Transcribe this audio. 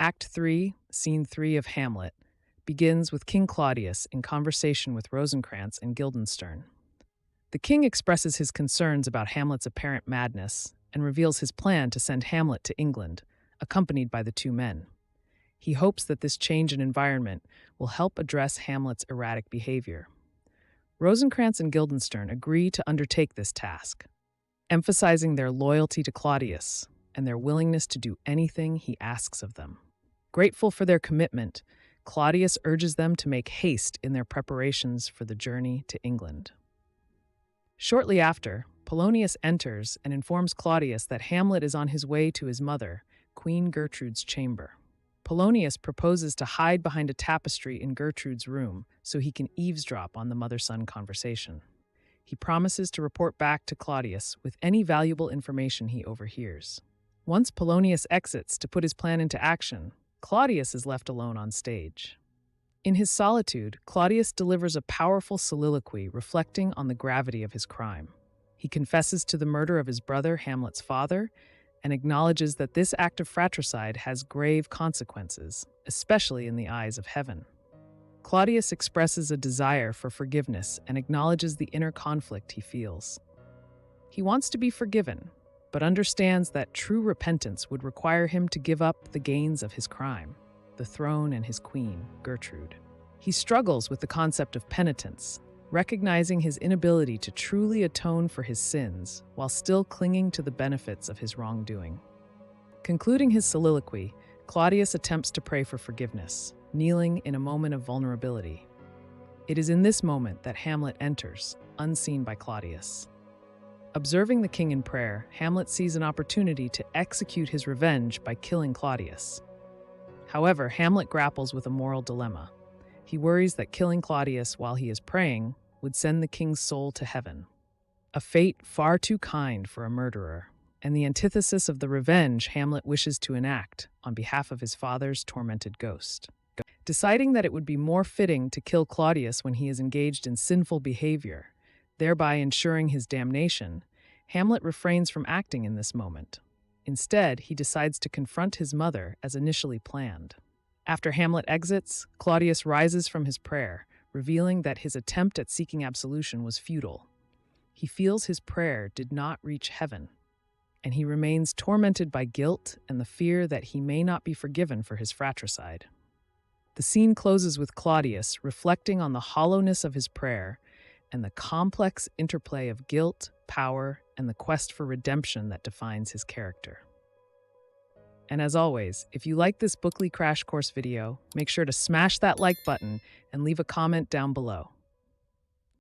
Act 3, Scene 3 of Hamlet, begins with King Claudius in conversation with Rosencrantz and Guildenstern. The king expresses his concerns about Hamlet's apparent madness and reveals his plan to send Hamlet to England, accompanied by the two men. He hopes that this change in environment will help address Hamlet's erratic behavior. Rosencrantz and Guildenstern agree to undertake this task, emphasizing their loyalty to Claudius and their willingness to do anything he asks of them. Grateful for their commitment, Claudius urges them to make haste in their preparations for the journey to England. Shortly after, Polonius enters and informs Claudius that Hamlet is on his way to his mother, Queen Gertrude's chamber. Polonius proposes to hide behind a tapestry in Gertrude's room so he can eavesdrop on the mother-son conversation. He promises to report back to Claudius with any valuable information he overhears. Once Polonius exits to put his plan into action, Claudius is left alone on stage. In his solitude, Claudius delivers a powerful soliloquy reflecting on the gravity of his crime. He confesses to the murder of his brother, Hamlet's father, and acknowledges that this act of fratricide has grave consequences, especially in the eyes of heaven. Claudius expresses a desire for forgiveness and acknowledges the inner conflict he feels. He wants to be forgiven, but understands that true repentance would require him to give up the gains of his crime, the throne and his queen, Gertrude. He struggles with the concept of penitence, recognizing his inability to truly atone for his sins while still clinging to the benefits of his wrongdoing. Concluding his soliloquy, Claudius attempts to pray for forgiveness, kneeling in a moment of vulnerability. It is in this moment that Hamlet enters, unseen by Claudius. Observing the king in prayer, Hamlet sees an opportunity to execute his revenge by killing Claudius. However, Hamlet grapples with a moral dilemma. He worries that killing Claudius while he is praying would send the king's soul to heaven, a fate far too kind for a murderer, and the antithesis of the revenge Hamlet wishes to enact on behalf of his father's tormented ghost. Deciding that it would be more fitting to kill Claudius when he is engaged in sinful behavior, thereby ensuring his damnation, Hamlet refrains from acting in this moment. Instead, he decides to confront his mother as initially planned. After Hamlet exits, Claudius rises from his prayer, revealing that his attempt at seeking absolution was futile. He feels his prayer did not reach heaven, and he remains tormented by guilt and the fear that he may not be forgiven for his fratricide. The scene closes with Claudius reflecting on the hollowness of his prayer and the complex interplay of guilt, power, and the quest for redemption that defines his character. And as always, if you like this Bookly Crash Course video, make sure to smash that like button and leave a comment down below.